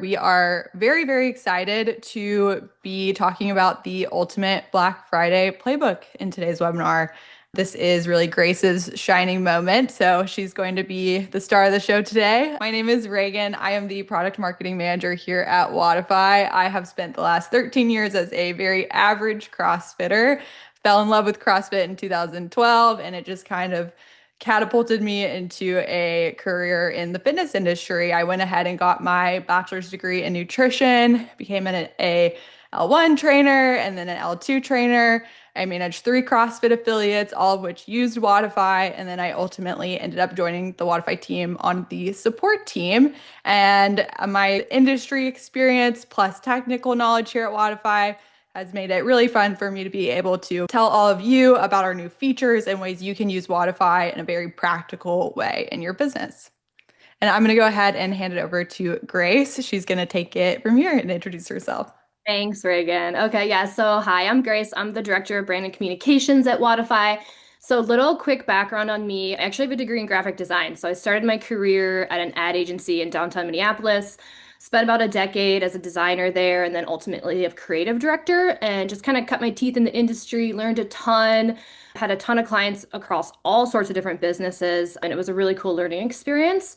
We are very, very excited to be talking about the ultimate Black Friday playbook in today's webinar. This is really Grace's shining moment, so she's going to be the star of the show today. My name is Reagan. I am the product marketing manager here at Wodify. I have spent the last 13 years as a very average CrossFitter. Fell in love with CrossFit in 2012, and it just kind of catapulted me into a career in the fitness industry. I went ahead and got my bachelor's degree in nutrition, became a L1 trainer and then an L2 trainer. I managed 3 CrossFit affiliates, all of which used Wodify. And then I ultimately ended up joining the Wodify team on the support team. And my industry experience plus technical knowledge here at Wodify has made it really fun for me to be able to tell all of you about our new features and ways you can use Wodify in a very practical way in your business. And I'm going to go ahead and hand it over to Grace. She's going to take it from here and introduce herself. Thanks, Reagan. Okay, yeah. So, hi, I'm Grace. I'm the director of brand and communications at Wodify. So, little quick background on me. I actually have a degree in graphic design. So, I started my career at an ad agency in downtown Minneapolis, spent about a decade as a designer there, and then ultimately a creative director, and just kind of cut my teeth in the industry, learned a ton, had a ton of clients across all sorts of different businesses, and it was a really cool learning experience.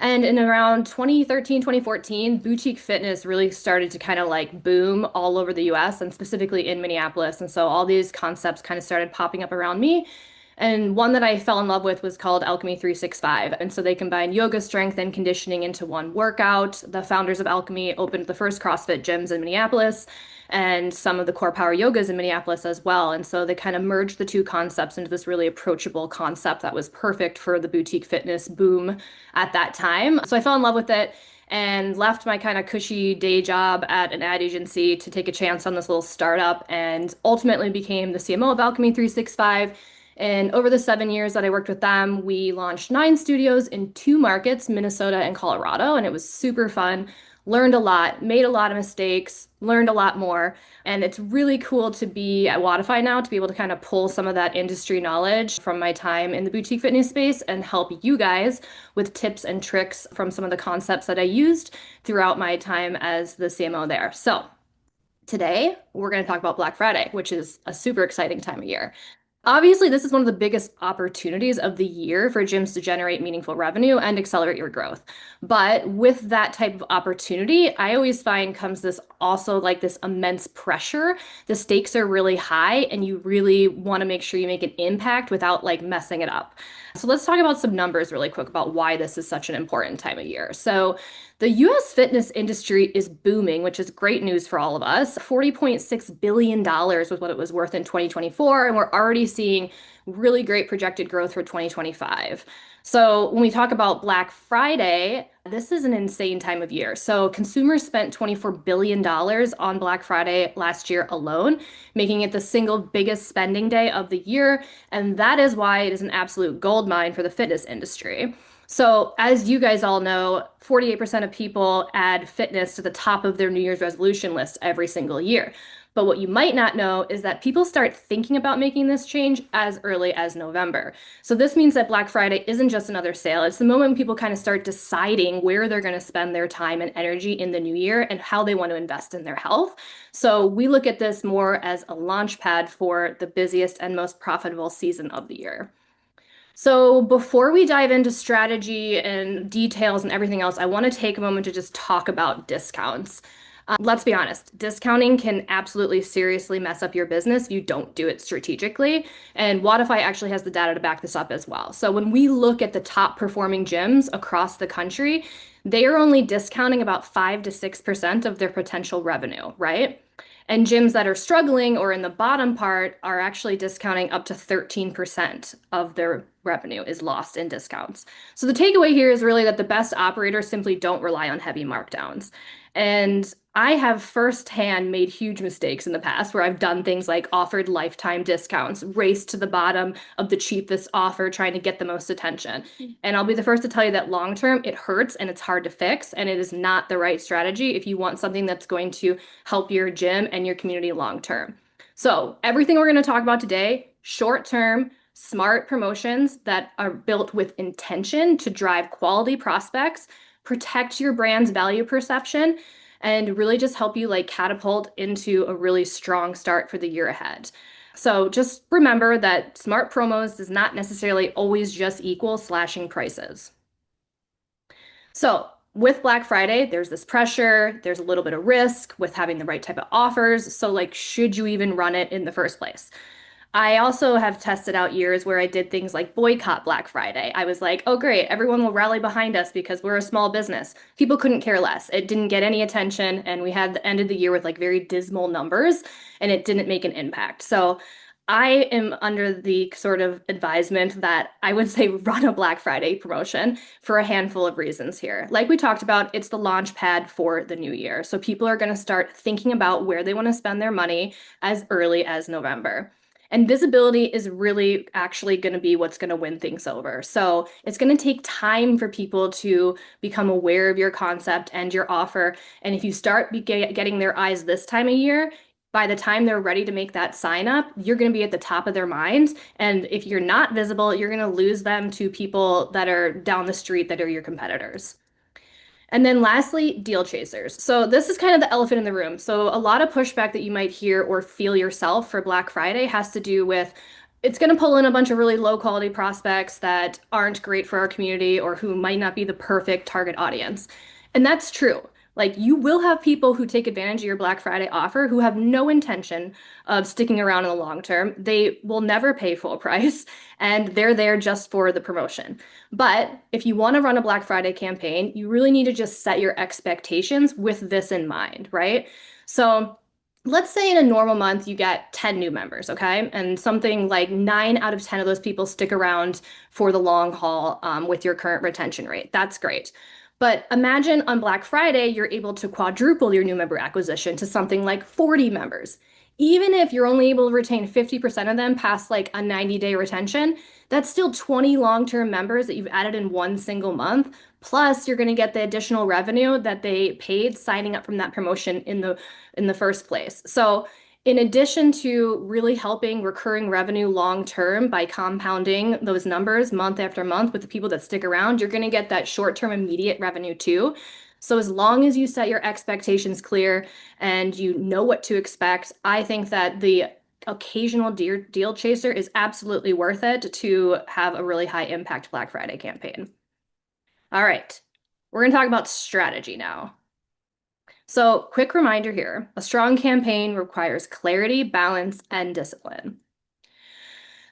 And in around 2013, 2014, boutique fitness really started to kind of like boom all over the US and specifically in Minneapolis. And so all these concepts kind of started popping up around me. And one that I fell in love with was called Alchemy 365. And so they combine yoga, strength, and conditioning into one workout. The founders of Alchemy opened the first CrossFit gyms in Minneapolis and some of the core power yogas in Minneapolis as well. And so they kind of merged the two concepts into this really approachable concept that was perfect for the boutique fitness boom at that time. So I fell in love with it and left my kind of cushy day job at an ad agency to take a chance on this little startup and ultimately became the CMO of Alchemy 365. And over the 7 years that I worked with them, we launched 9 studios in 2 markets, Minnesota and Colorado, and it was super fun. Learned a lot, made a lot of mistakes, learned a lot more. And it's really cool to be at Wodify now to be able to kind of pull some of that industry knowledge from my time in the boutique fitness space and help you guys with tips and tricks from some of the concepts that I used throughout my time as the CMO there. So today we're going to talk about Black Friday, which is a super exciting time of year. Obviously, this is one of the biggest opportunities of the year for gyms to generate meaningful revenue and accelerate your growth. But with that type of opportunity, I always find comes this also like this immense pressure. The stakes are really high, and you really want to make sure you make an impact without like messing it up. So let's talk about some numbers really quick about why this is such an important time of year. So the US fitness industry is booming, which is great news for all of us. $40.6 billion was what it was worth in 2024, and we're already seeing really great projected growth for 2025. So when we talk about Black Friday, this is an insane time of year. So consumers spent $24 billion on Black Friday last year alone, making it the single biggest spending day of the year. And that is why it is an absolute gold mine for the fitness industry. So, as you guys all know, 48% of people add fitness to the top of their New Year's resolution list every single year. But what you might not know is that people start thinking about making this change as early as November. So, this means that Black Friday isn't just another sale. It's the moment when people kind of start deciding where they're going to spend their time and energy in the new year and how they want to invest in their health. So, we look at this more as a launch pad for the busiest and most profitable season of the year. So before we dive into strategy and details and everything else, I want to take a moment to just talk about discounts. Let's be honest, discounting can absolutely seriously mess up your business if you don't do it strategically. And Wodify actually has the data to back this up as well. So when we look at the top performing gyms across the country, they are only discounting about 5 to 6% of their potential revenue, right? And gyms that are struggling or in the bottom part are actually discounting up to 13% of their revenue is lost in discounts. So the takeaway here is really that the best operators simply don't rely on heavy markdowns. And I have firsthand made huge mistakes in the past where I've done things like offered lifetime discounts, raced to the bottom of the cheapest offer, trying to get the most attention. And I'll be the first to tell you that long term, it hurts and it's hard to fix, and it is not the right strategy if you want something that's going to help your gym and your community long term. So everything we're going to talk about today, short term, smart promotions that are built with intention to drive quality prospects, protect your brand's value perception, and really just help you like catapult into a really strong start for the year ahead. So just remember that smart promos does not necessarily always just equal slashing prices. So with Black Friday, there's this pressure, there's a little bit of risk with having the right type of offers. So like, should you even run it in the first place? I also have tested out years where I did things like boycott Black Friday. I was like, oh, great, everyone will rally behind us because we're a small business. People couldn't care less. It didn't get any attention, and we had the end of the year with like very dismal numbers, and it didn't make an impact. So I am under the sort of advisement that I would say run a Black Friday promotion for a handful of reasons here. Like we talked about, it's the launch pad for the new year. So people are going to start thinking about where they want to spend their money as early as November. And visibility is really actually going to be what's going to win things over. So it's going to take time for people to become aware of your concept and your offer. And if you start getting their eyes this time of year, by the time they're ready to make that sign up, you're going to be at the top of their minds. And if you're not visible, you're going to lose them to people that are down the street that are your competitors. And then lastly, deal chasers. So this is kind of the elephant in the room. So a lot of pushback that you might hear or feel yourself for Black Friday has to do with it's going to pull in a bunch of really low quality prospects that aren't great for our community or who might not be the perfect target audience. And that's true. Like you will have people who take advantage of your Black Friday offer who have no intention of sticking around in the long term. They will never pay full price and they're there just for the promotion. But if you want to run a Black Friday campaign, you really need to just set your expectations with this in mind, right? So let's say in a normal month you get 10 new members, okay? And something like 9 out of 10 of those people stick around for the long haul with your current retention rate. That's great. But imagine on Black Friday, you're able to quadruple your new member acquisition to something like 40 members. Even if you're only able to retain 50% of them past like a 90-day retention, that's still 20 long-term members that you've added in one single month. Plus, you're going to get the additional revenue that they paid signing up from that promotion in the first place. So in addition to really helping recurring revenue long term by compounding those numbers month after month with the people that stick around, you're going to get that short term immediate revenue too. So as long as you set your expectations clear and you know what to expect, I think that the occasional deal chaser is absolutely worth it to have a really high impact Black Friday campaign. All right, we're going to talk about strategy now. So, quick reminder here, a strong campaign requires clarity, balance, and discipline.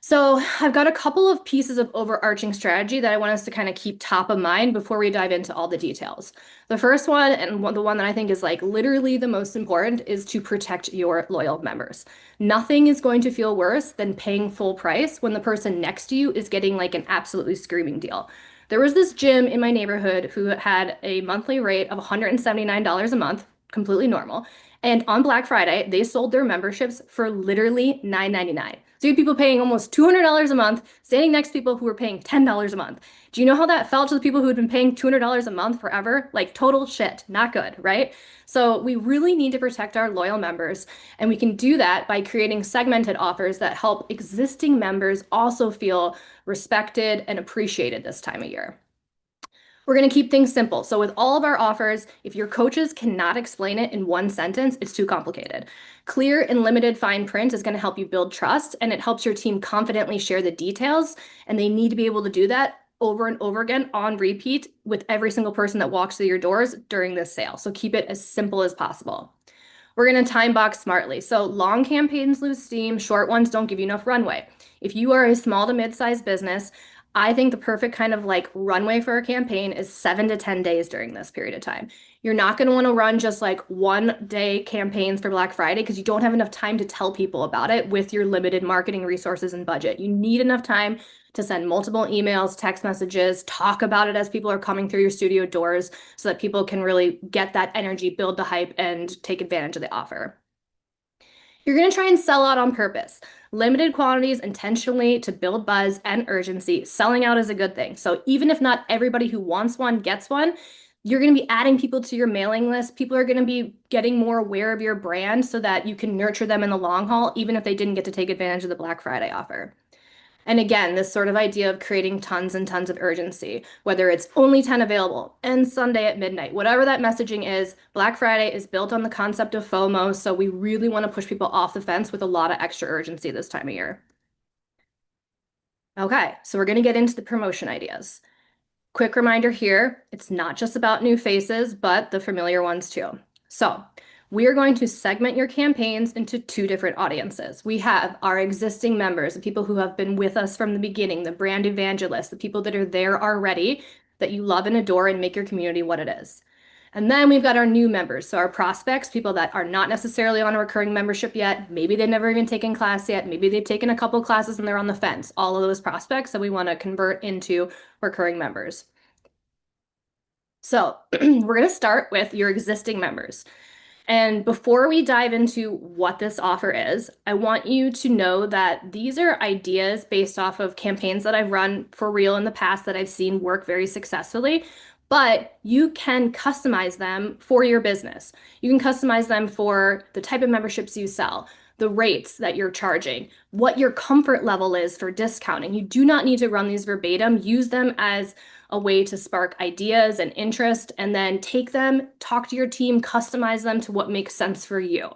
So, I've got a couple of pieces of overarching strategy that I want us to kind of keep top of mind before we dive into all the details. The first one, and the one that I think is like literally the most important, is to protect your loyal members. Nothing is going to feel worse than paying full price when the person next to you is getting like an absolutely screaming deal. There was this gym in my neighborhood who had a monthly rate of $179 a month, completely normal. And on Black Friday, they sold their memberships for literally $9.99. So you had people paying almost $200 a month, standing next to people who were paying $10 a month. Do you know how that felt to the people who had been paying $200 a month forever? Like total shit, not good, right? So we really need to protect our loyal members, and we can do that by creating segmented offers that help existing members also feel respected and appreciated this time of year. We're going to keep things simple. So with all of our offers, if your coaches cannot explain it in one sentence, it's too complicated. Clear and limited fine print is going to help you build trust, and it helps your team confidently share the details. And they need to be able to do that over and over again on repeat with every single person that walks through your doors during this sale. So keep it as simple as possible. We're going to time box smartly. So long campaigns lose steam, short ones don't give you enough runway. If you are a small to mid-sized business, I think the perfect kind of like runway for a campaign is 7 to 10 days during this period of time. You're not going to want to run just like 1 day campaigns for Black Friday because you don't have enough time to tell people about it with your limited marketing resources and budget. You need enough time to send multiple emails, text messages, talk about it as people are coming through your studio doors so that people can really get that energy, build the hype, and take advantage of the offer. You're going to try and sell out on purpose. Limited quantities intentionally to build buzz and urgency. Selling out is a good thing. So even if not everybody who wants one gets one, you're going to be adding people to your mailing list. People are going to be getting more aware of your brand so that you can nurture them in the long haul, even if they didn't get to take advantage of the Black Friday offer. And again, this sort of idea of creating tons and tons of urgency, whether it's only 10 available and Sunday at midnight, whatever that messaging is, Black Friday is built on the concept of FOMO. So we really want to push people off the fence with a lot of extra urgency this time of year. Okay, so we're going to get into the promotion ideas. Quick reminder here, it's not just about new faces, but the familiar ones too. So we are going to segment your campaigns into two different audiences. We have our existing members, the people who have been with us from the beginning, the brand evangelists, the people that are there already, that you love and adore and make your community what it is. And then we've got our new members, so our prospects, people that are not necessarily on a recurring membership yet. Maybe they've never even taken class yet. Maybe they've taken a couple classes and they're on the fence. All of those prospects that we want to convert into recurring members. So we're going to start with your existing members. And before we dive into what this offer is, I want you to know that these are ideas based off of campaigns that I've run for real in the past that I've seen work very successfully, but you can customize them for your business. You can customize them for the type of memberships you sell, the rates that you're charging, what your comfort level is for discounting. You do not need to run these verbatim. Use them as a way to spark ideas and interest, and then take them, talk to your team, customize them to what makes sense for you.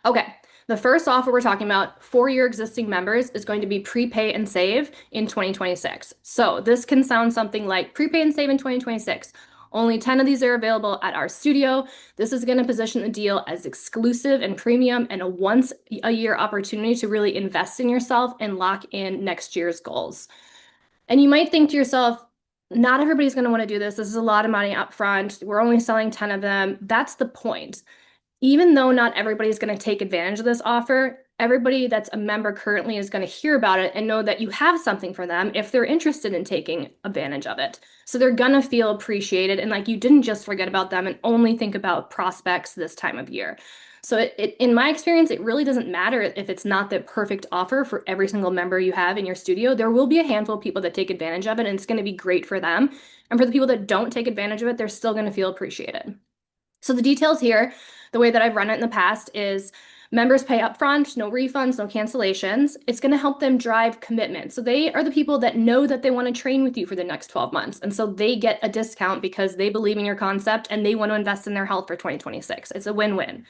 Okay, the first offer we're talking about for your existing members is going to be prepay and save in 2026. So this can sound something like prepay and save in 2026. Only 10 of these are available at our studio. This is going to position the deal as exclusive and premium and a once a year opportunity to really invest in yourself and lock in next year's goals. And you might think to yourself, not everybody's going to want to do this. This is a lot of money up front. We're only selling 10 of them. That's the point. Even though not everybody's going to take advantage of this offer, everybody that's a member currently is going to hear about it and know that you have something for them if they're interested in taking advantage of it. So they're going to feel appreciated and like you didn't just forget about them and only think about prospects this time of year. So in my experience, it really doesn't matter if it's not the perfect offer for every single member you have in your studio. There will be a handful of people that take advantage of it, and it's going to be great for them. And for the people that don't take advantage of it, they're still going to feel appreciated. So the details here, the way that I've run it in the past is members pay upfront, no refunds, no cancellations. It's going to help them drive commitment. So they are the people that know that they want to train with you for the next 12 months. And so they get a discount because they believe in your concept and they want to invest in their health for 2026. It's a win-win.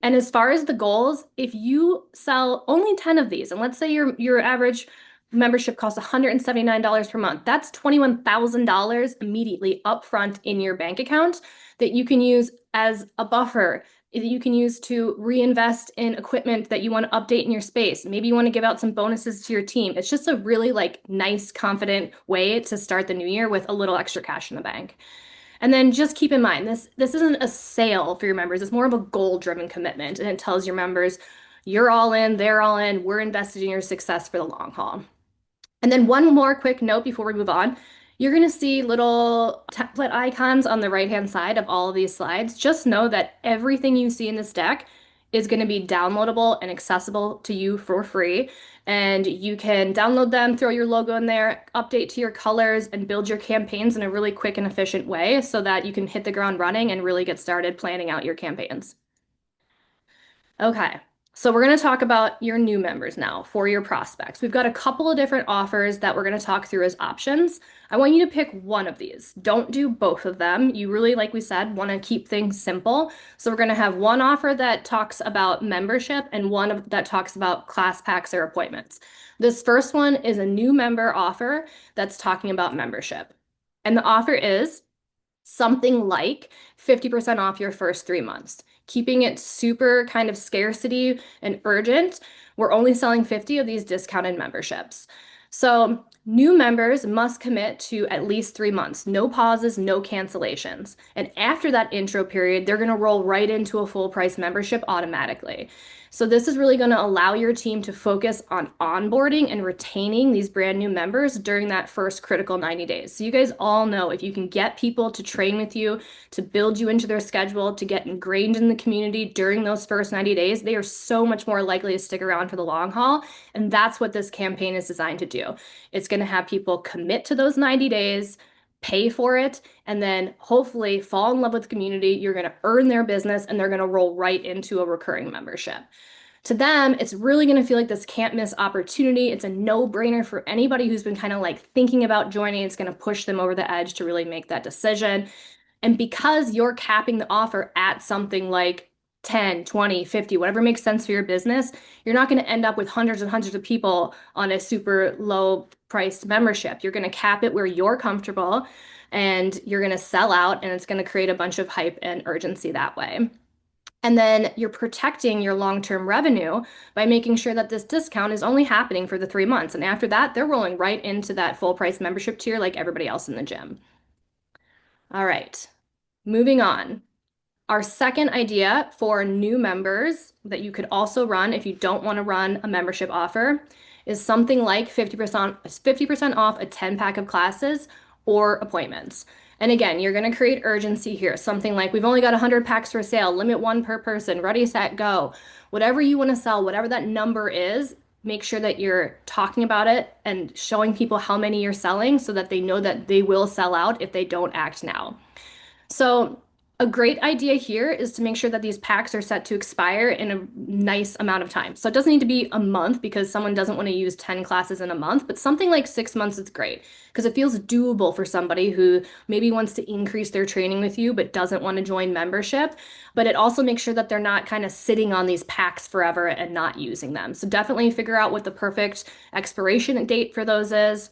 And as far as the goals, if you sell only 10 of these, and let's say your average membership costs $179 per month, that's $21,000 immediately upfront in your bank account that you can use as a buffer, that you can use to reinvest in equipment that you want to update in your space. Maybe you want to give out some bonuses to your team. It's just a really like nice, confident way to start the new year with a little extra cash in the bank. And then just keep in mind, this isn't a sale for your members. It's more of a goal-driven commitment, and it tells your members, you're all in, they're all in, we're invested in your success for the long haul. And then one more quick note before we move on. You're going to see little template icons on the right-hand side of all of these slides. Just know that everything you see in this deck is going to be downloadable and accessible to you for free. And you can download them, throw your logo in there, update to your colors, and build your campaigns in a really quick and efficient way so that you can hit the ground running and really get started planning out your campaigns. Okay, so we're going to talk about your new members now for your prospects. We've got a couple of different offers that we're going to talk through as options. I want you to pick one of these. Don't do both of them. You really, like we said, want to keep things simple. So we're going to have one offer that talks about membership and one that talks about class packs or appointments. This first one is a new member offer that's talking about membership. And the offer is something like 50% off your first 3 months. Keeping it super kind of scarcity and urgent, we're only selling 50 of these discounted memberships. So new members must commit to at least 3 months, no pauses, no cancellations. And after that intro period, they're going to roll right into a full price membership automatically. So this is really going to allow your team to focus on onboarding and retaining these brand new members during that first critical 90 days. So you guys all know if you can get people to train with you, to build you into their schedule, to get ingrained in the community during those first 90 days, they are so much more likely to stick around for the long haul. And that's what this campaign is designed to do. It's going to have people commit to those 90 days, pay for it, and then hopefully fall in love with the community. You're going to earn their business and they're going to roll right into a recurring membership. To them, it's really going to feel like this can't miss opportunity. It's a no-brainer for anybody who's been kind of like thinking about joining. It's going to push them over the edge to really make that decision. And because you're capping the offer at something like 10, 20, 50, whatever makes sense for your business, you're not going to end up with hundreds and hundreds of people on a super low priced membership. You're going to cap it where you're comfortable and you're going to sell out, and it's going to create a bunch of hype and urgency that way. And then you're protecting your long-term revenue by making sure that this discount is only happening for the 3 months. And after that, they're rolling right into that full price membership tier like everybody else in the gym. All right, moving on. Our second idea for new members that you could also run if you don't want to run a membership offer is something like 50% off a 10-pack of classes or appointments. And again, you're going to create urgency here. Something like we've only got 100 packs for sale, limit one per person, ready, set, go. Whatever you want to sell, whatever that number is, make sure that you're talking about it and showing people how many you're selling so that they know that they will sell out if they don't act now. So a great idea here is to make sure that these packs are set to expire in a nice amount of time. So it doesn't need to be a month because someone doesn't want to use 10 classes in a month, but something like 6 months is great because it feels doable for somebody who maybe wants to increase their training with you but doesn't want to join membership. But it also makes sure that they're not kind of sitting on these packs forever and not using them. So definitely figure out what the perfect expiration date for those is.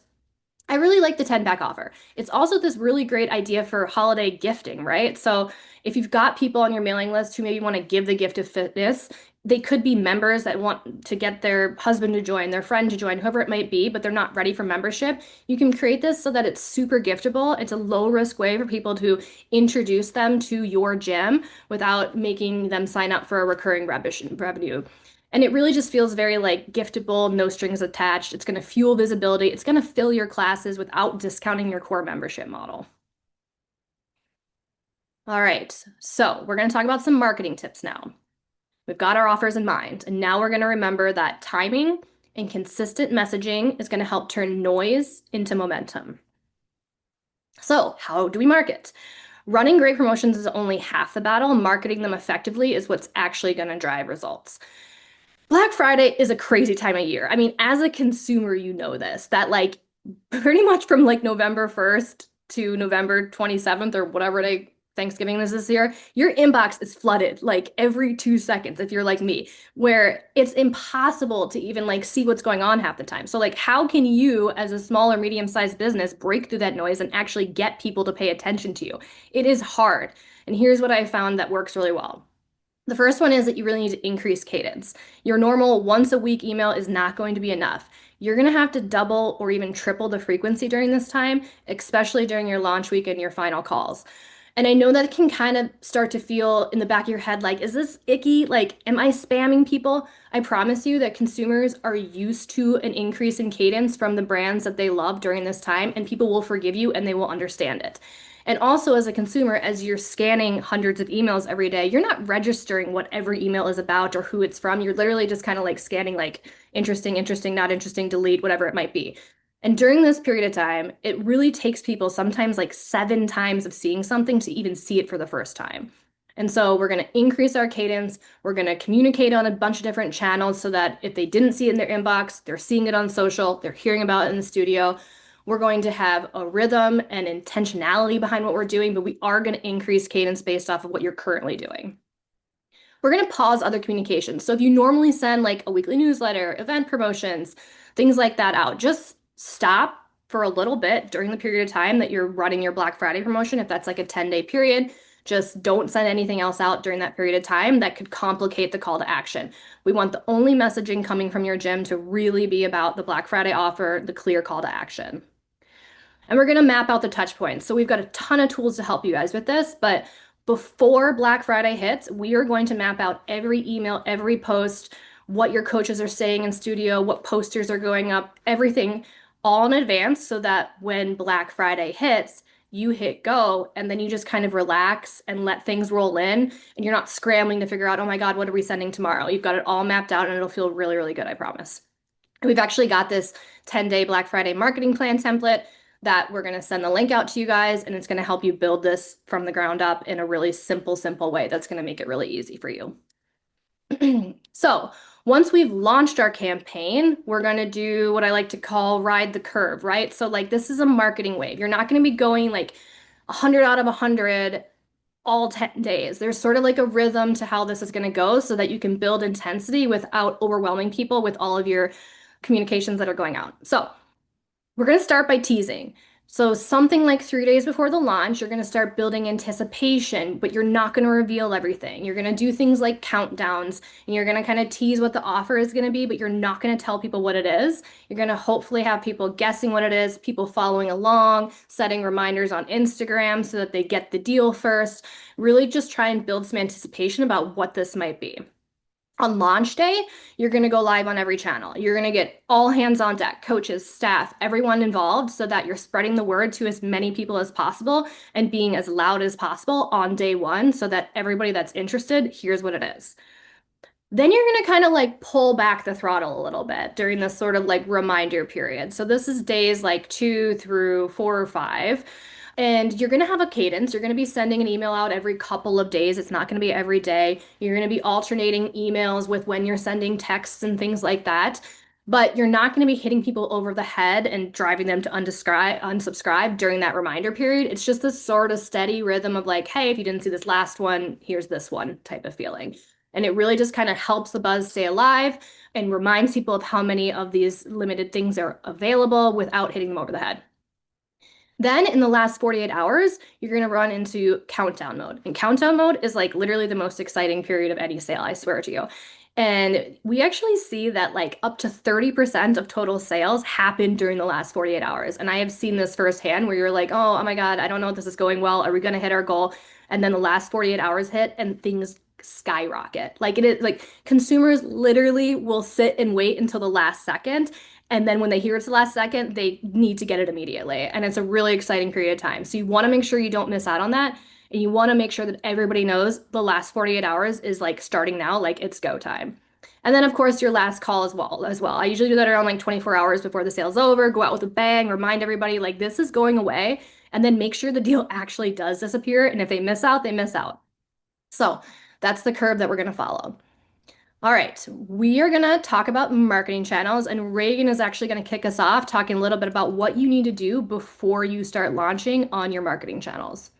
I really like the 10-pack offer. It's also this really great idea for holiday gifting, right? So if you've got people on your mailing list who maybe want to give the gift of fitness, they could be members that want to get their husband to join, their friend to join, whoever it might be, but they're not ready for membership. You can create this so that it's super giftable. It's a low risk way for people to introduce them to your gym without making them sign up for a recurring revenue. And it really just feels very like giftable, no strings attached. It's going to fuel visibility. It's going to fill your classes without discounting your core membership model. All right, so we're going to talk about some marketing tips now. We've got our offers in mind, and now we're going to remember that timing and consistent messaging is going to help turn noise into momentum. So, how do we market? Running great promotions is only half the battle. Marketing them effectively is what's actually going to drive results. Black Friday is a crazy time of year. I mean, as a consumer, you know this, that like pretty much from like November 1st to November 27th or whatever day Thanksgiving is this year, your inbox is flooded like every 2 seconds if you're like me, where it's impossible to even like see what's going on half the time. So like how can you as a small or medium-sized business break through that noise and actually get people to pay attention to you? It is hard. And here's what I found that works really well. The first one is that you really need to increase cadence. Your normal once a week email is not going to be enough. You're going to have to double or even triple the frequency during this time, especially during your launch week and your final calls. And I know that can kind of start to feel in the back of your head like, is this icky? Like, am I spamming people? I promise you that consumers are used to an increase in cadence from the brands that they love during this time, and people will forgive you and they will understand it. And also, as a consumer, as you're scanning hundreds of emails every day, you're not registering what every email is about or who it's from. You're literally just kind of like scanning, like interesting, interesting, not interesting, delete, whatever it might be. And during this period of time, it really takes people sometimes like 7 times of seeing something to even see it for the first time. And so we're going to increase our cadence. We're going to communicate on a bunch of different channels so that if they didn't see it in their inbox, they're seeing it on social, they're hearing about it in the studio. We're going to have a rhythm and intentionality behind what we're doing, but we are going to increase cadence based off of what you're currently doing. We're going to pause other communications. So if you normally send like a weekly newsletter, event promotions, things like that out, just stop for a little bit during the period of time that you're running your Black Friday promotion. If that's like a 10-day period, just don't send anything else out during that period of time that could complicate the call to action. We want the only messaging coming from your gym to really be about the Black Friday offer, the clear call to action. And we're going to map out the touch points. So we've got a ton of tools to help you guys with this, but before Black Friday hits, we are going to map out every email, every post, what your coaches are saying in studio, what posters are going up, everything all in advance so that when Black Friday hits, you hit go and then you just kind of relax and let things roll in and you're not scrambling to figure out, oh my God, what are we sending tomorrow? You've got it all mapped out and it'll feel really, really good, I promise. We've actually got this 10-day Black Friday marketing plan template that we're going to send the link out to you guys, and it's going to help you build this from the ground up in a really simple way that's going to make it really easy for you. So once we've launched our campaign, we're going to do what I like to call ride the curve, right? So like this is a marketing wave. You're not going to be going like 100 out of 100 all 10 days. There's sort of like a rhythm to how this is going to go so that you can build intensity without overwhelming people with all of your communications that are going out. So we're going to start by teasing. So, something like 3 days before the launch, you're going to start building anticipation, but you're not going to reveal everything. You're going to do things like countdowns, and you're going to kind of tease what the offer is going to be, but you're not going to tell people what it is. You're going to hopefully have people guessing what it is, people following along, setting reminders on Instagram so that they get the deal first. Really just try and build some anticipation about what this might be. On launch day, you're going to go live on every channel. You're going to get all hands on deck, coaches, staff, everyone involved, so that you're spreading the word to as many people as possible and being as loud as possible on day one so that everybody that's interested hears what it is. Then you're going to kind of like pull back the throttle a little bit during this sort of like reminder period. So this is days like 2 through 4 or 5. And you're going to have a cadence. You're going to be sending an email out every couple of days. It's not going to be every day. You're going to be alternating emails with when you're sending texts and things like that. But you're not going to be hitting people over the head and driving them to unsubscribe during that reminder period. It's just this sort of steady rhythm of like, hey, if you didn't see this last one, here's this one type of feeling. And it really just kind of helps the buzz stay alive and reminds people of how many of these limited things are available without hitting them over the head. Then in the last 48 hours, you're going to run into countdown mode. And countdown mode is like literally the most exciting period of any sale, I swear to you. And we actually see that like up to 30% of total sales happen during the last 48 hours. And I have seen this firsthand where you're like, oh my God, I don't know if this is going well. Are we going to hit our goal? And then the last 48 hours hit and things skyrocket. Like it is like consumers literally will sit and wait until the last second, and then when they hear it's the last second, they need to get it immediately. And it's a really exciting period of time. So you want to make sure you don't miss out on that. And you want to make sure that everybody knows the last 48 hours is like starting now, like it's go time. And then of course your last call as well. I usually do that around like 24 hours before the sale's over, go out with a bang, remind everybody like this is going away, and then make sure the deal actually does disappear. And if they miss out, they miss out. So that's the curve that we're going to follow. All right, we are going to talk about marketing channels, and Reagan is actually going to kick us off talking a little bit about what you need to do before you start launching on your marketing channels.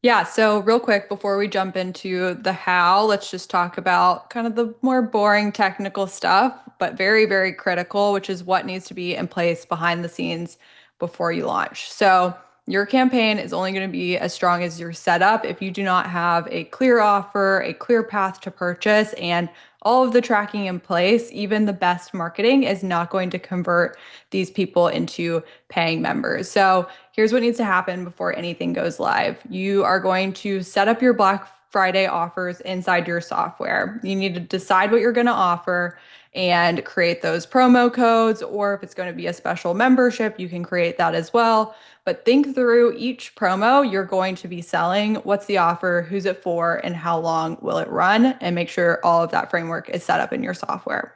Yeah, so real quick before we jump into the how, let's just talk about kind of the more boring technical stuff, but very, very critical, which is what needs to be in place behind the scenes before you launch. So your campaign is only going to be as strong as your setup if you do not have a clear offer, a clear path to purchase, and all of the tracking in place. Even the best marketing is not going to convert these people into paying members. So here's what needs to happen before anything goes live. You are going to set up your Black Friday offers inside your software. You need to decide what you're going to offer and create those promo codes, or if it's going to be a special membership, you can create that as well. But think through each promo you're going to be selling. What's the offer? Who's it for? And how long will it run? And make sure all of that framework is set up in your software.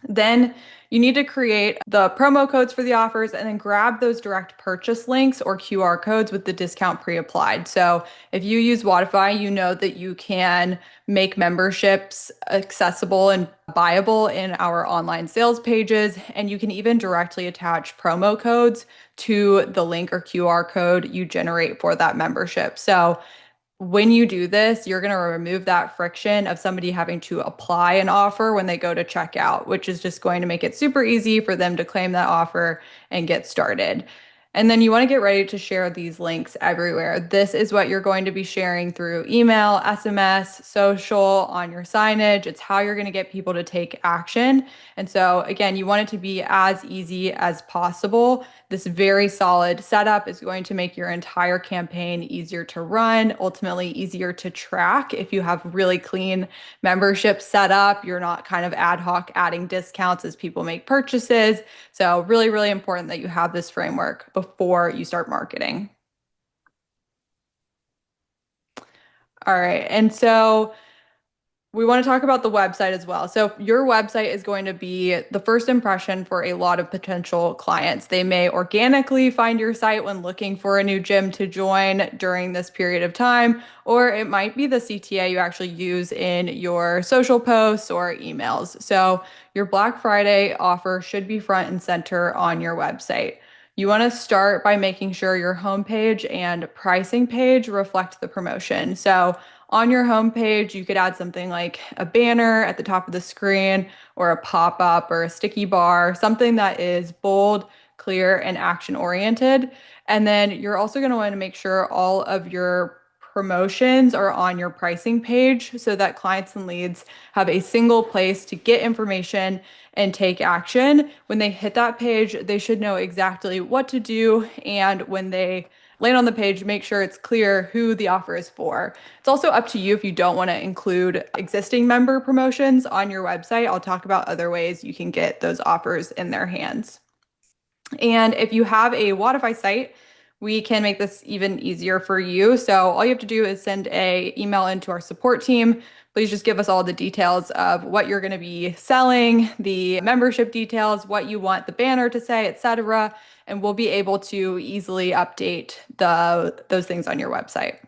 Then you need to create the promo codes for the offers and then grab those direct purchase links or QR codes with the discount pre-applied. So if you use Wodify, you know that you can make memberships accessible and buyable in our online sales pages. And you can even directly attach promo codes to the link or QR code you generate for that membership. So when you do this, you're going to remove that friction of somebody having to apply an offer when they go to checkout, which is just going to make it super easy for them to claim that offer and get started. And then you want to get ready to share these links everywhere. This is what you're going to be sharing through email, SMS, social, on your signage. It's how you're going to get people to take action. And so, again, you want it to be as easy as possible. This very solid setup is going to make your entire campaign easier to run, ultimately easier to track. If you have really clean membership set up, you're not kind of ad hoc adding discounts as people make purchases. So really, really important that you have this framework before you start marketing. All right. And so We want to talk about the website as well. So, your website is going to be the first impression for a lot of potential clients. They may organically find your site when looking for a new gym to join during this period of time, or it might be the CTA you actually use in your social posts or emails. So, your Black Friday offer should be front and center on your website. You want to start by making sure your homepage and pricing page reflect the promotion. So, on your homepage, you could add something like a banner at the top of the screen or a pop-up or a sticky bar, something that is bold, clear, and action oriented. And then you're also going to want to make sure all of your promotions are on your pricing page so that clients and leads have a single place to get information and take action. When they hit that page, they should know exactly what to do. And when they land on the page, make sure it's clear who the offer is for. It's also up to you if you don't want to include existing member promotions on your website. I'll talk about other ways you can get those offers in their hands. And if you have a Wodify site, we can make this even easier for you. So all you have to do is send a email into our support team. Please just give us all the details of what you're going to be selling, the membership details, what you want the banner to say, etc. And we'll be able to easily update those things on your website.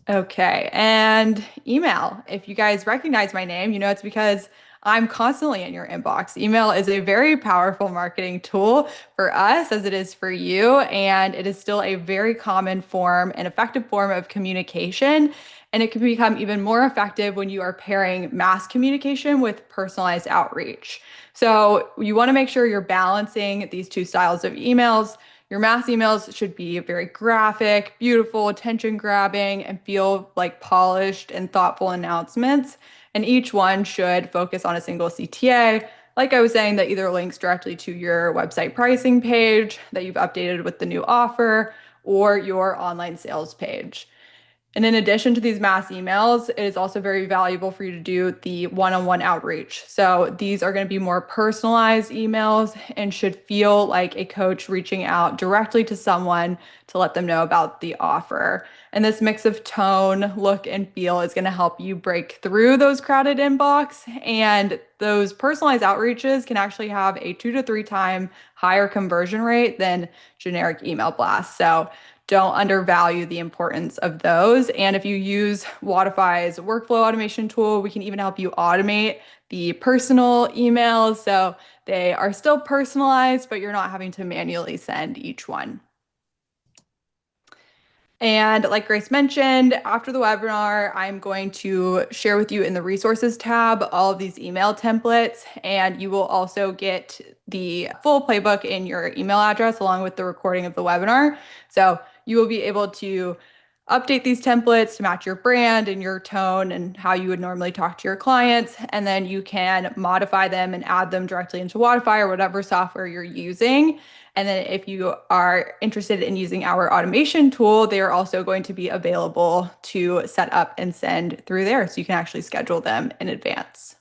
Okay, and email. If you guys recognize my name, you know it's because I'm constantly in your inbox. Email is a very powerful marketing tool for us as it is for you, and it is still a very common form and effective form of communication. And it can become even more effective when you are pairing mass communication with personalized outreach. So you want to make sure you're balancing these two styles of emails. Your mass emails should be very graphic, beautiful, attention grabbing, and feel like polished and thoughtful announcements. And each one should focus on a single CTA. Like I was saying, that either links directly to your website pricing page that you've updated with the new offer or your online sales page. And in addition to these mass emails, it is also very valuable for you to do the one-on-one outreach. So these are going to be more personalized emails and should feel like a coach reaching out directly to someone to let them know about the offer. And this mix of tone, look, and feel is going to help you break through those crowded inbox. And those personalized outreaches can actually have a 2 to 3 time higher conversion rate than generic email blasts. So don't undervalue the importance of those. And if you use Wodify's workflow automation tool, we can even help you automate the personal emails. So they are still personalized, but you're not having to manually send each one. And like Grace mentioned, after the webinar, I'm going to share with you in the resources tab all of these email templates, and you will also get the full playbook in your email address along with the recording of the webinar. So you will be able to update these templates to match your brand and your tone and how you would normally talk to your clients. And then you can modify them and add them directly into Wodify or whatever software you're using. And then if you are interested in using our automation tool, they are also going to be available to set up and send through there. So you can actually schedule them in advance.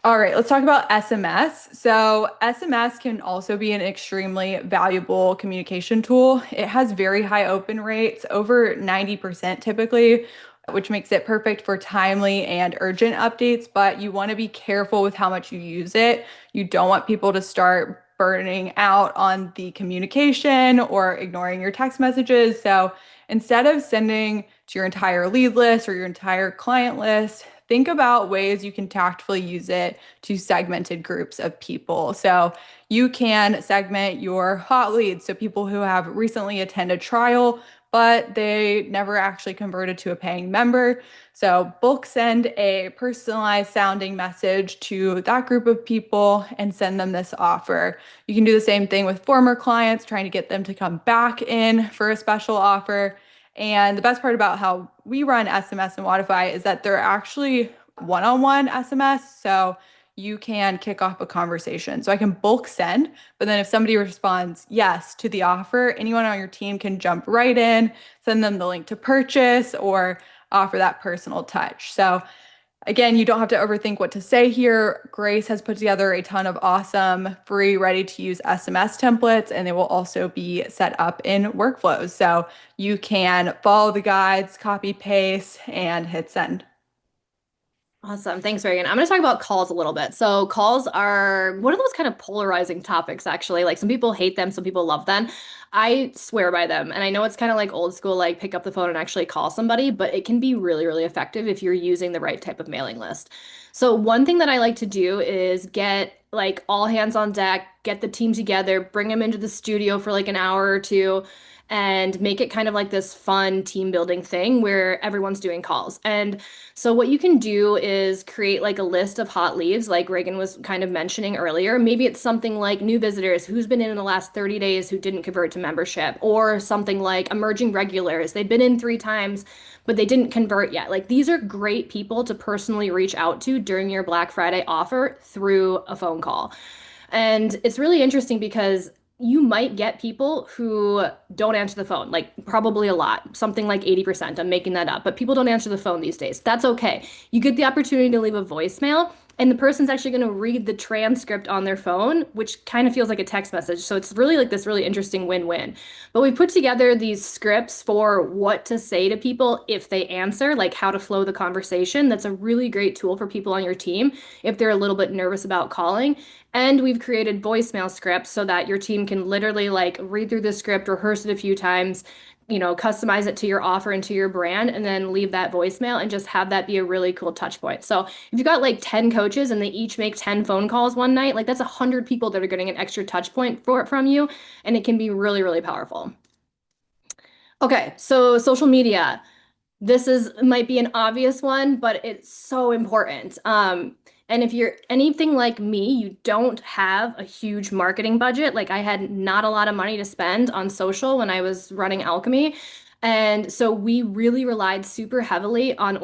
All right, let's talk about SMS. So SMS can also be an extremely valuable communication tool. It has very high open rates, over 90% typically, which makes it perfect for timely and urgent updates, but you want to be careful with how much you use it. You don't want people to start burning out on the communication or ignoring your text messages. So instead of sending to your entire lead list or your entire client list, think about ways you can tactfully use it to segmented groups of people. So you can segment your hot leads, so people who have recently attended trial, but they never actually converted to a paying member. So bulk send a personalized sounding message to that group of people and send them this offer. You can do the same thing with former clients, trying to get them to come back in for a special offer. And the best part about how we run SMS and Wodify is that they're actually one-on-one SMS. So you can kick off a conversation. So I can bulk send, but then if somebody responds yes to the offer, anyone on your team can jump right in, send them the link to purchase, or offer that personal touch. So Again, you don't have to overthink what to say here. Grace has put together a ton of awesome free, ready to use SMS templates, and they will also be set up in workflows. So you can follow the guides, copy, paste, and hit send. Awesome. Thanks, Reagan. I'm going to talk about calls a little bit. So, calls are one of those kind of polarizing topics, actually. Like, some people hate them, some people love them. I swear by them. And I know it's kind of like old school, like pick up the phone and actually call somebody, but it can be really, really effective if you're using the right type of mailing list. So, one thing that I like to do is get like all hands on deck, get the team together, bring them into the studio for like an hour or two. And make it kind of like this fun team building thing where everyone's doing calls. And so what you can do is create like a list of hot leads, like Reagan was kind of mentioning earlier. Maybe it's something like new visitors, who's been in the last 30 days who didn't convert to membership, or something like emerging regulars. They've been in 3 times, but they didn't convert yet. Like these are great people to personally reach out to during your Black Friday offer through a phone call. And it's really interesting because you might get people who don't answer the phone, like probably a lot, something like 80%. I'm making that up, but people don't answer the phone these days. That's okay. You get the opportunity to leave a voicemail, and the person's actually going to read the transcript on their phone, which kind of feels like a text message. So it's really like this really interesting win-win. But we put together these scripts for what to say to people if they answer, like how to flow the conversation. That's a really great tool for people on your team if they're a little bit nervous about calling. And we've created voicemail scripts so that your team can literally like read through the script, rehearse it a few times, customize it to your offer and to your brand, and then leave that voicemail and just have that be a really cool touch point. So if you've got like 10 coaches and they each make 10 phone calls one night, like that's 100 people that are getting an extra touch point from you, and it can be really, really powerful. Okay, so social media. This is might be an obvious one, but it's so important. And if you're anything like me, you don't have a huge marketing budget. Like I had not a lot of money to spend on social when I was running Alchemy. And so we really relied super heavily on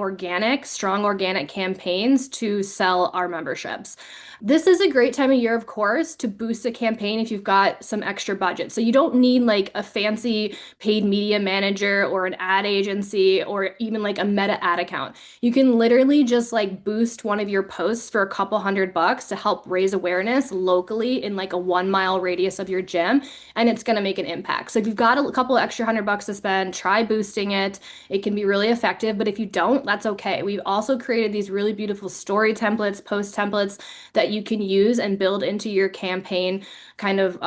strong organic campaigns to sell our memberships. This is a great time of year, of course, to boost a campaign if you've got some extra budget. So you don't need like a fancy paid media manager or an ad agency or even like a meta ad account. You can literally just like boost one of your posts for a couple $100 to help raise awareness locally in like a 1 mile radius of your gym, and it's going to make an impact. So if you've got a couple extra $100 to spend, try boosting it. It can be really effective, but if you don't, that's okay. We've also created these really beautiful story templates, post templates that you can use and build into your campaign kind of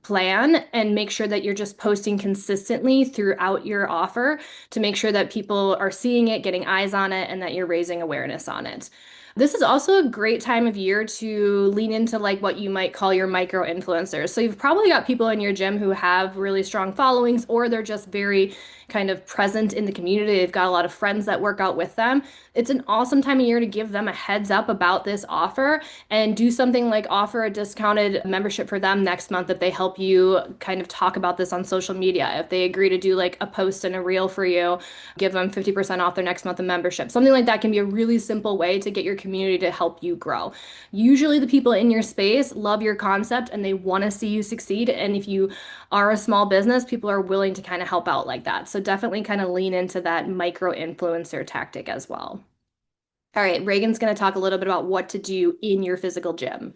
plan, and make sure that you're just posting consistently throughout your offer to make sure that people are seeing it, getting eyes on it, and that you're raising awareness on it. This is also a great time of year to lean into like what you might call your micro influencers. So you've probably got people in your gym who have really strong followings, or they're just very kind of present in the community. They've got a lot of friends that work out with them. It's an awesome time of year to give them a heads up about this offer and do something like offer a discounted membership for them next month if they help you kind of talk about this on social media. If they agree to do like a post and a reel for you, give them 50% off their next month of membership. Something like that can be a really simple way to get your community to help you grow. Usually the people in your space love your concept and they want to see you succeed. And if you are a small business, people are willing to kind of help out like that. So definitely kind of lean into that micro influencer tactic as well. All right, Reagan's going to talk a little bit about what to do in your physical gym.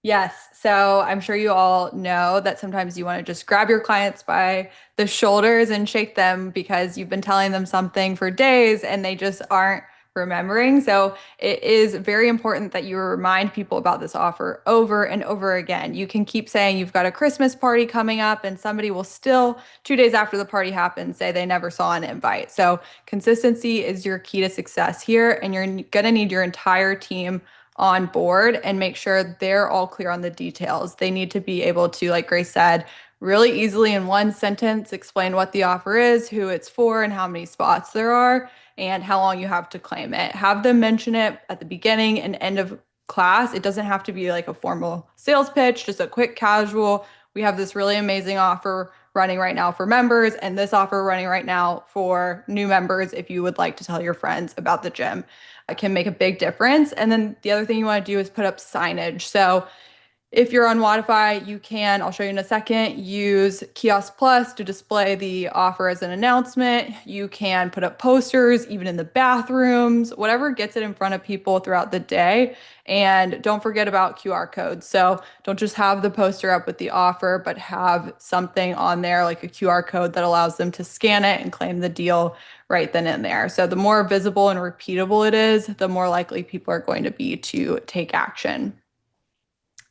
Yes. So I'm sure you all know that sometimes you want to just grab your clients by the shoulders and shake them because you've been telling them something for days and they just aren't remembering. So it is very important that you remind people about this offer over and over again. You can keep saying you've got a Christmas party coming up, and somebody will still, 2 days after the party happens, say they never saw an invite. So consistency is your key to success here, and you're going to need your entire team on board and make sure they're all clear on the details. They need to be able to, like Grace said, really easily in one sentence explain what the offer is, who it's for, and how many spots there are, and how long you have to claim it. Have them mention it at the beginning and end of class. It doesn't have to be like a formal sales pitch, just a quick casual. We have this really amazing offer running right now for members, and this offer running right now for new members if you would like to tell your friends about the gym. It can make a big difference. And then the other thing you want to do is put up signage. So If you're on Wodify, you can, I'll show you in a second, use Kiosk Plus to display the offer as an announcement. You can put up posters, even in the bathrooms, whatever gets it in front of people throughout the day. And don't forget about QR codes. So don't just have the poster up with the offer, but have something on there like a QR code that allows them to scan it and claim the deal right then and there. So the more visible and repeatable it is, the more likely people are going to be to take action.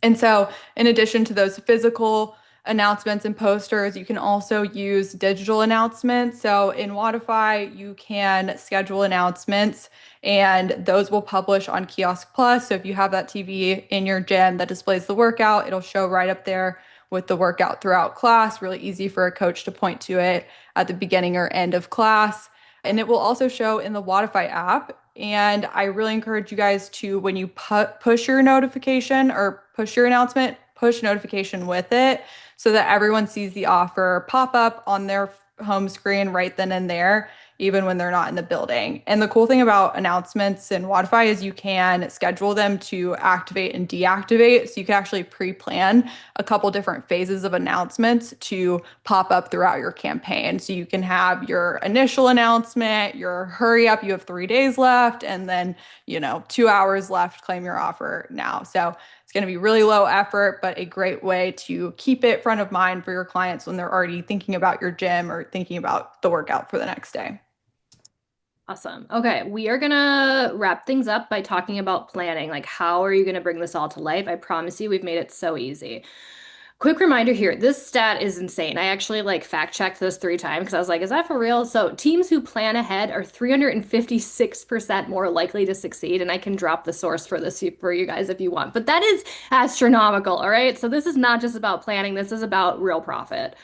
And so, in addition to those physical announcements and posters, you can also use digital announcements. So, in Wodify, you can schedule announcements and those will publish on Kiosk Plus. So, if you have that TV in your gym that displays the workout, it'll show right up there with the workout throughout class. Really easy for a coach to point to it at the beginning or end of class. And it will also show in the Wodify app. And I really encourage you guys to, when you push your notification or push your announcement, push notification with it so that everyone sees the offer pop up on their home screen right then and there, even when they're not in the building. And the cool thing about announcements in Wodify is you can schedule them to activate and deactivate. So you can actually pre-plan a couple different phases of announcements to pop up throughout your campaign. So you can have your initial announcement, your hurry up, you have 3 days left, and then, 2 hours left, claim your offer now. So it's going to be really low effort, but a great way to keep it front of mind for your clients when they're already thinking about your gym or thinking about the workout for the next day. Awesome. Okay, we are gonna wrap things up by talking about planning. Like, how are you gonna bring this all to life? I promise you, we've made it so easy. Quick reminder here, this stat is insane. I actually fact checked this 3 times because I was like, is that for real? So teams who plan ahead are 356% more likely to succeed. And I can drop the source for this for you guys if you want. But that is astronomical, all right? So this is not just about planning, this is about real profit.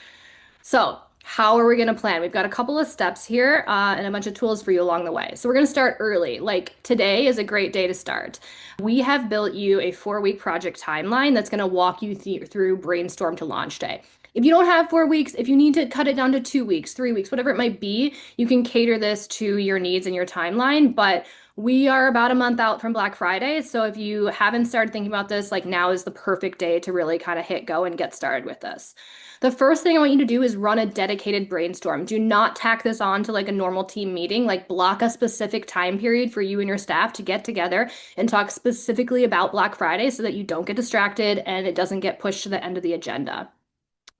So, how are we going to plan? We've got a couple of steps here and a bunch of tools for you along the way. So, we're going to start early. Like today is a great day to start. We have built you a 4-week project timeline that's going to walk you through brainstorm to launch day. If you don't have 4 weeks, if you need to cut it down to 2 weeks, 3 weeks, whatever it might be, you can cater this to your needs and your timeline. But we are about a month out from Black Friday. So if you haven't started thinking about this, now is the perfect day to really kind of hit go and get started with this. The first thing I want you to do is run a dedicated brainstorm. Do not tack this on to a normal team meeting. Block a specific time period for you and your staff to get together and talk specifically about Black Friday so that you don't get distracted and it doesn't get pushed to the end of the agenda.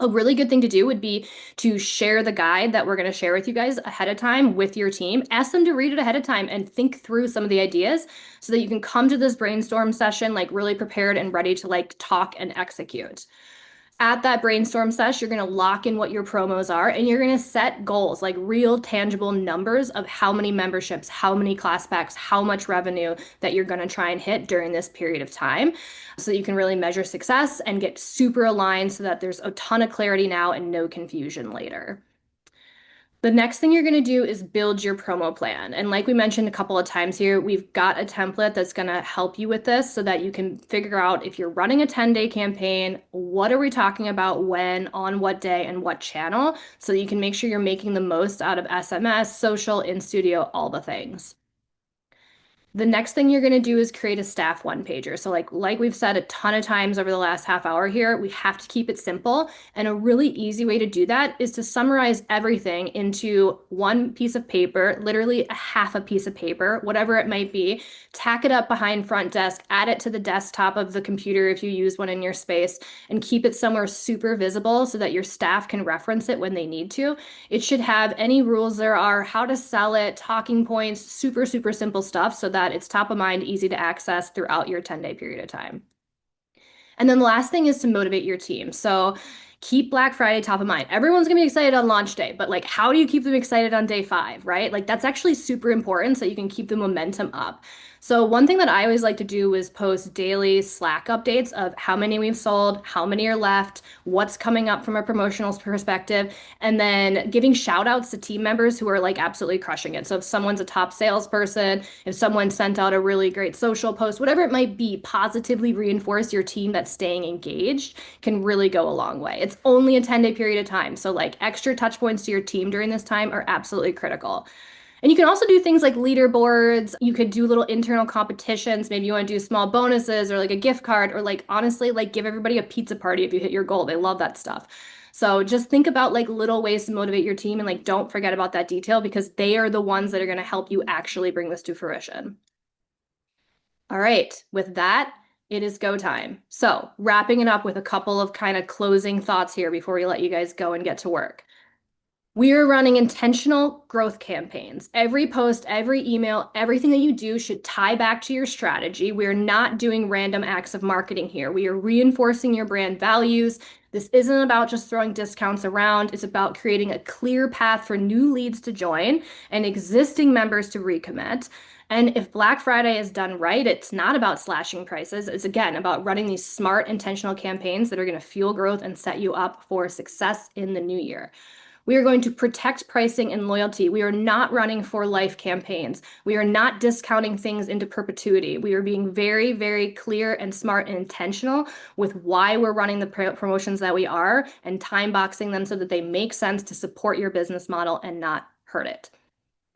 A really good thing to do would be to share the guide that we're going to share with you guys ahead of time with your team. Ask them to read it ahead of time and think through some of the ideas so that you can come to this brainstorm session really prepared and ready to talk and execute. At that brainstorm sesh, you're going to lock in what your promos are and you're going to set goals, real tangible numbers of how many memberships, how many class packs, how much revenue that you're going to try and hit during this period of time so that you can really measure success and get super aligned so that there's a ton of clarity now and no confusion later. The next thing you're going to do is build your promo plan. And like we mentioned a couple of times here, we've got a template that's going to help you with this so that you can figure out if you're running a 10-day campaign, what are we talking about when, on what day, and what channel, so that you can make sure you're making the most out of SMS, social, in studio, all the things. The next thing you're going to do is create a staff one-pager. So like we've said a ton of times over the last half hour here, we have to keep it simple. And a really easy way to do that is to summarize everything into one piece of paper, literally a half a piece of paper, whatever it might be, tack it up behind front desk, add it to the desktop of the computer if you use one in your space, and keep it somewhere super visible so that your staff can reference it when they need to. It should have any rules there are, how to sell it, talking points, super, super simple stuff so that it's top of mind, easy to access throughout your 10-day period of time. And then the last thing is to motivate your team. So keep Black Friday top of mind. Everyone's gonna be excited on launch day, but how do you keep them excited on day 5, right? That's actually super important so that you can keep the momentum up. So one thing that I always like to do is post daily Slack updates of how many we've sold, how many are left, what's coming up from a promotional perspective, and then giving shout outs to team members who are absolutely crushing it. So if someone's a top salesperson, if someone sent out a really great social post, whatever it might be, positively reinforce your team that's staying engaged can really go a long way. It's only a 10-day period of time. So extra touch points to your team during this time are absolutely critical. And you can also do things like leaderboards. You could do little internal competitions. Maybe you want to do small bonuses or like a gift card or like honestly, like give everybody a pizza party if you hit your goal. They love that stuff. So just think about like little ways to motivate your team and like don't forget about that detail because they are the ones that are going to help you actually bring this to fruition. All right, with that, it is go time. So, wrapping it up with a couple of kind of closing thoughts here before we let you guys go and get to work. We are running intentional growth campaigns. Every post, every email, everything that you do should tie back to your strategy. We are not doing random acts of marketing here. We are reinforcing your brand values. This isn't about just throwing discounts around. It's about creating a clear path for new leads to join and existing members to recommit. And if Black Friday is done right, it's not about slashing prices. It's again about running these smart, intentional campaigns that are going to fuel growth and set you up for success in the new year. We are going to protect pricing and loyalty. We are not running for life campaigns. We are not discounting things into perpetuity. We are being very, very clear and smart and intentional with why we're running the promotions that we are and time boxing them so that they make sense to support your business model and not hurt it.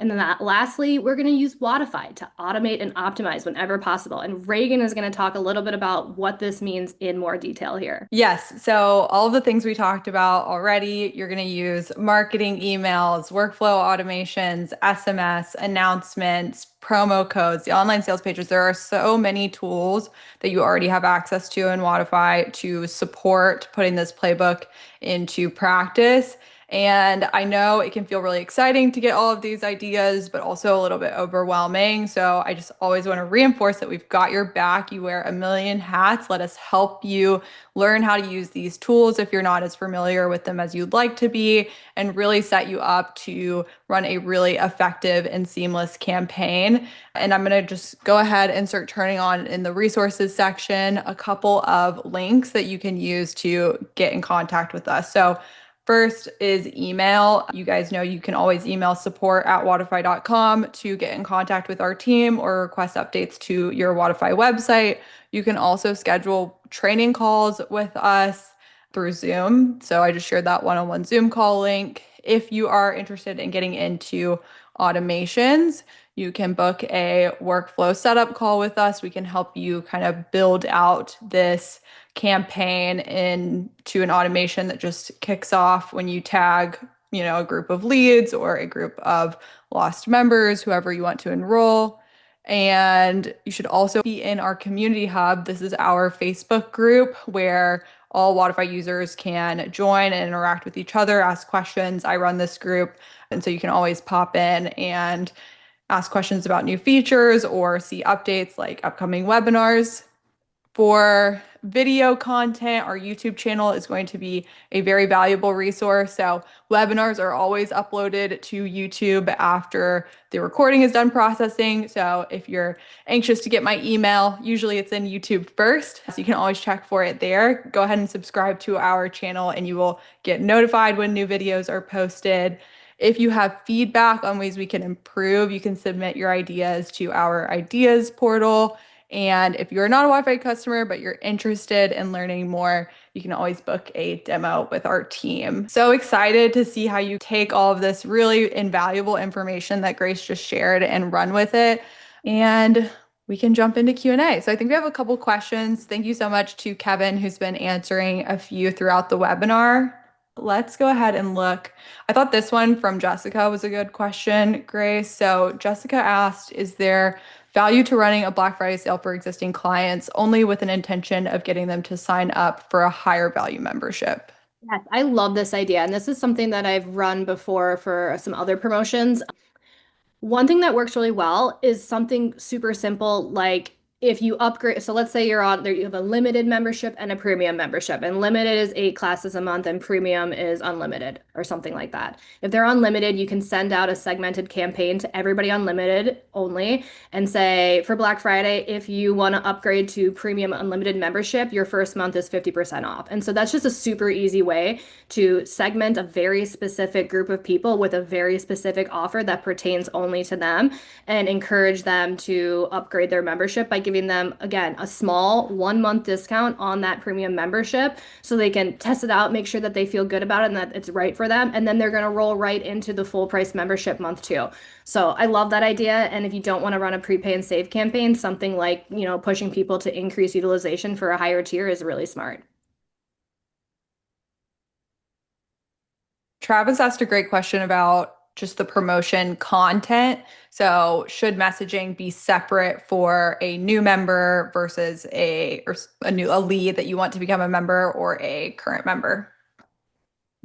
And then lastly, we're going to use Wodify to automate and optimize whenever possible. And Reagan is going to talk a little bit about what this means in more detail here. Yes. So all of the things we talked about already, you're going to use marketing emails, workflow automations, SMS, announcements, promo codes, the online sales pages. There are so many tools that you already have access to in Wodify to support putting this playbook into practice. And I know it can feel really exciting to get all of these ideas, but also a little bit overwhelming. So I just always want to reinforce that we've got your back. You wear a million hats. Let us help you learn how to use these tools if you're not as familiar with them as you'd like to be, and really set you up to run a really effective and seamless campaign. And I'm going to just go ahead and start turning on in the resources section a couple of links that you can use to get in contact with us. So first is email. You guys know you can always email support@wodify.com to get in contact with our team or request updates to your Wodify website. You can also schedule training calls with us through Zoom. So I just shared that one-on-one Zoom call link. If you are interested in getting into automations, you can book a workflow setup call with us. We can help you kind of build out this campaign into an automation that just kicks off when you tag, a group of leads or a group of lost members, whoever you want to enroll. And you should also be in our community hub. This is our Facebook group where all Wodify users can join and interact with each other, ask questions. I run this group. And so you can always pop in and ask questions about new features or see updates like upcoming webinars. For video content, our YouTube channel is going to be a very valuable resource. So webinars are always uploaded to YouTube after the recording is done processing. So if you're anxious to get my email, usually it's in YouTube first. So you can always check for it there. Go ahead and subscribe to our channel and you will get notified when new videos are posted. If you have feedback on ways we can improve, you can submit your ideas to our ideas portal. And if you're not a Wodify customer, but you're interested in learning more, you can always book a demo with our team. So excited to see how you take all of this really invaluable information that Grace just shared and run with it. And we can jump into Q&A. So I think we have a couple questions. Thank you so much to Kevin, who's been answering a few throughout the webinar. Let's go ahead and look. I thought this one from Jessica was a good question, Grace. So Jessica asked, is there value to running a Black Friday sale for existing clients only with an intention of getting them to sign up for a higher value membership? Yes, I love this idea. And this is something that I've run before for some other promotions. One thing that works really well is something super simple like if you upgrade, so let's say you're on there, you have a limited membership and a premium membership, and limited is 8 classes a month and premium is unlimited or something like that. If they're unlimited, you can send out a segmented campaign to everybody unlimited only and say for Black Friday, if you want to upgrade to premium unlimited membership, your first month is 50% off. And so that's just a super easy way to segment a very specific group of people with a very specific offer that pertains only to them and encourage them to upgrade their membership by giving giving them, again, a small 1 month discount on that premium membership so they can test it out, make sure that they feel good about it and that it's right for them. And then they're going to roll right into the full price membership month too. So I love that idea. And if you don't want to run a prepay and save campaign, something like, pushing people to increase utilization for a higher tier is really smart. Travis asked a great question about just the promotion content. So, should messaging be separate for a new member versus a lead that you want to become a member or a current member?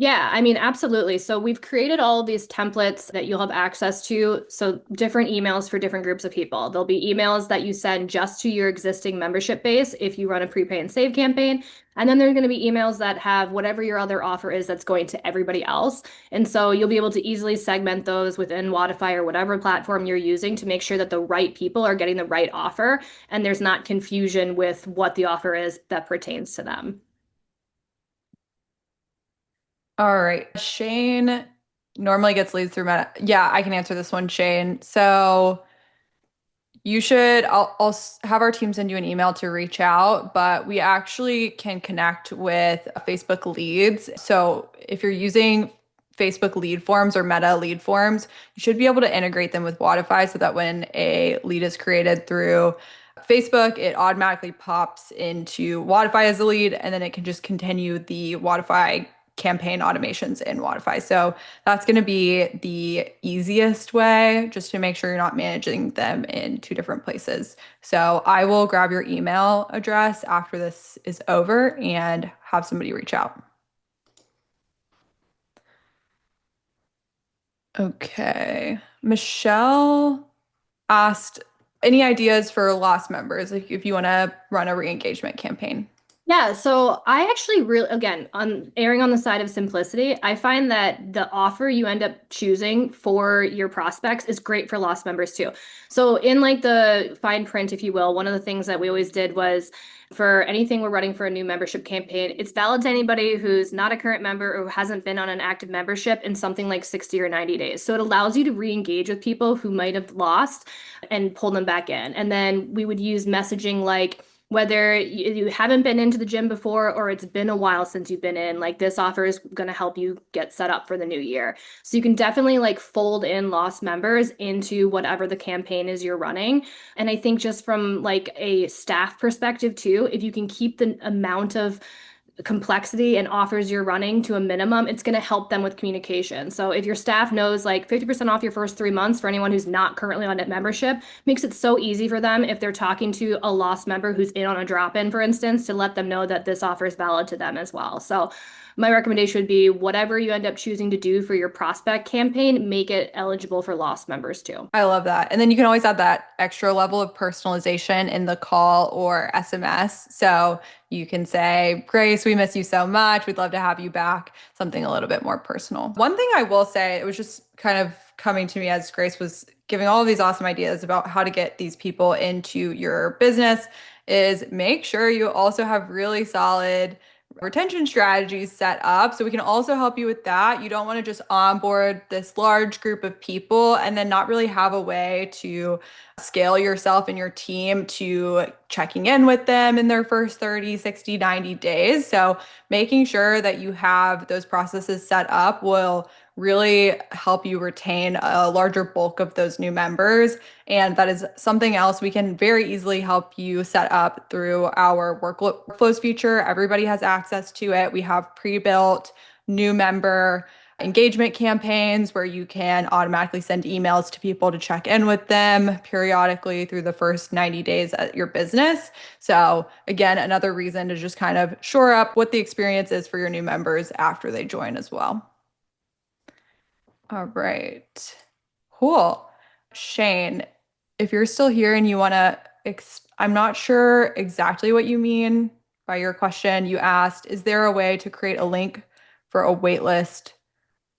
Yeah, I mean, absolutely. So we've created all of these templates that you'll have access to. So different emails for different groups of people. There'll be emails that you send just to your existing membership base if you run a prepay and save campaign. And then there's going to be emails that have whatever your other offer is that's going to everybody else. And so you'll be able to easily segment those within Wodify or whatever platform you're using to make sure that the right people are getting the right offer and there's not confusion with what the offer is that pertains to them. All right. Shane normally gets leads through Meta. Yeah, I can answer this one, Shane. So, have our team send you an email to reach out, but we actually can connect with Facebook leads. So if you're using Facebook lead forms or Meta lead forms, you should be able to integrate them with Wodify so that when a lead is created through Facebook, it automatically pops into Wodify as a lead, and then it can just continue the Wodify campaign automations in Wodify. So that's going to be the easiest way just to make sure you're not managing them in two different places. So I will grab your email address after this is over and have somebody reach out. Okay. Michelle asked any ideas for lost members if you want to run a re-engagement campaign. Yeah, so I actually really, again, on erring on the side of simplicity, I find that the offer you end up choosing for your prospects is great for lost members too. So in like the fine print, if you will, one of the things that we always did was for anything we're running for a new membership campaign, it's valid to anybody who's not a current member or who hasn't been on an active membership in something like 60 or 90 days. So it allows you to re-engage with people who might have lost and pull them back in. And then we would use messaging like, whether you haven't been into the gym before or it's been a while since you've been in, like this offer is going to help you get set up for the new year. So you can definitely like fold in lost members into whatever the campaign is you're running. And I think just from like a staff perspective too, if you can keep the amount of complexity and offers you're running to a minimum, it's going to help them with communication. So if your staff knows like 50% off your first 3 months for anyone who's not currently on a membership, makes it so easy for them if they're talking to a lost member who's in on a drop-in, for instance, to let them know that this offer is valid to them as well. So my recommendation would be whatever you end up choosing to do for your prospect campaign, make it eligible for lost members too. I love that. And then you can always add that extra level of personalization in the call or SMS. So you can say, Grace, we miss you so much. We'd love to have you back. Something a little bit more personal. One thing I will say, it was just kind of coming to me as Grace was giving all of these awesome ideas about how to get these people into your business, is make sure you also have really solid retention strategies set up. So we can also help you with that. You don't want to just onboard this large group of people and then not really have a way to scale yourself and your team to checking in with them in their first 30, 60, 90 days. So making sure that you have those processes set up will really help you retain a larger bulk of those new members. And that is something else we can very easily help you set up through our workflows feature. Everybody has access to it. We have pre-built new member engagement campaigns where you can automatically send emails to people to check in with them periodically through the first 90 days at your business. So again, another reason to just kind of shore up what the experience is for your new members after they join as well. All right. Cool. Shane, if you're still here and you want to, I'm not sure exactly what you mean by your question. You asked, is there a way to create a link for a wait list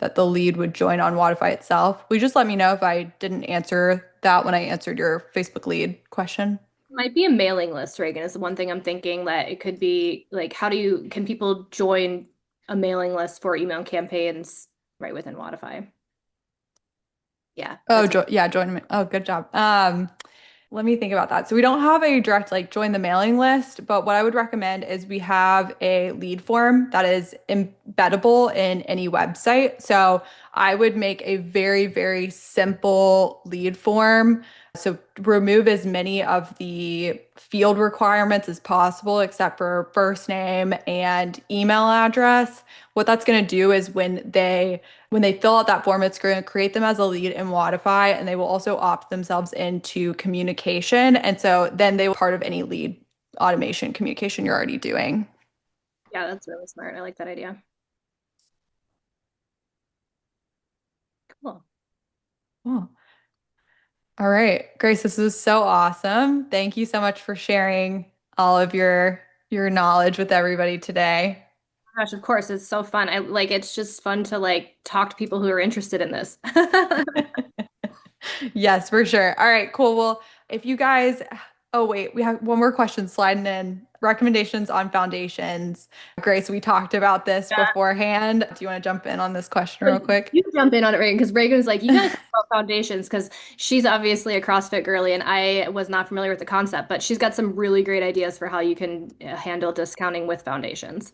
that the lead would join on Wodify itself? Will you just let me know if I didn't answer that when I answered your Facebook lead question? Might be a mailing list, Reagan, is the one thing I'm thinking that it could be like, can people join a mailing list for email campaigns right within Wodify? Yeah, Oh, that's yeah, join me. Oh, good job. Let me think about that. So we don't have a direct like join the mailing list, but what I would recommend is we have a lead form that is embeddable in any website. So I would make a very, very simple lead form. So remove as many of the field requirements as possible, except for first name and email address. What that's going to do is when they fill out that form, it's going to create them as a lead in Wodify, and they will also opt themselves into communication. And so then they will be part of any lead automation communication you're already doing. Yeah, that's really smart. I like that idea. Cool. Cool. All right, Grace, this was so awesome. Thank you so much for sharing all of your knowledge with everybody today. Gosh, of course, it's so fun. I like it's just fun to like talk to people who are interested in this. Yes, for sure. All right, cool. Well, if you guys, oh wait, we have one more question sliding in. Recommendations on foundations. Grace, we talked about this Yeah. beforehand. Do you want to jump in on this question real quick? You jump in on it, Reagan, because Reagan's like, you gotta talk about foundations because she's obviously a CrossFit girly, and I was not familiar with the concept, but she's got some really great ideas for how you can handle discounting with foundations.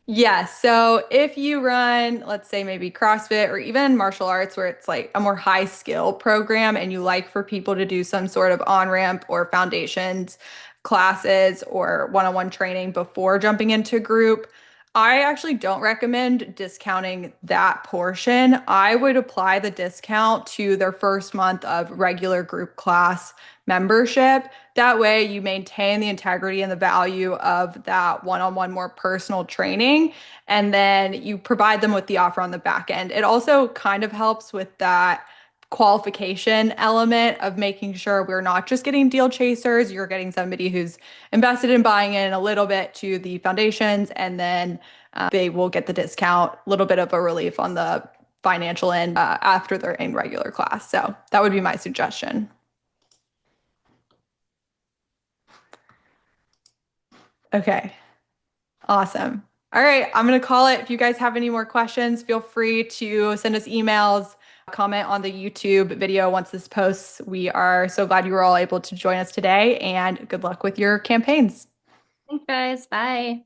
Yeah, so if you run, let's say maybe CrossFit or even martial arts where it's like a more high skill program and you like for people to do some sort of on-ramp or foundations classes or one-on-one training before jumping into group, I actually don't recommend discounting that portion. I would apply the discount to their first month of regular group class membership. That way, you maintain the integrity and the value of that one-on-one, more personal training, and then you provide them with the offer on the back end. It also kind of helps with that qualification element of making sure we're not just getting deal chasers, you're getting somebody who's invested in buying in a little bit to the foundations, and then they will get the discount, a little bit of a relief on the financial end after they're in regular class. So that would be my suggestion. Okay. Awesome. All right, I'm going to call it. If you guys have any more questions, feel free to send us emails, comment on the YouTube video once this posts. We are so glad you were all able to join us today, and good luck with your campaigns. Thanks, guys. Bye.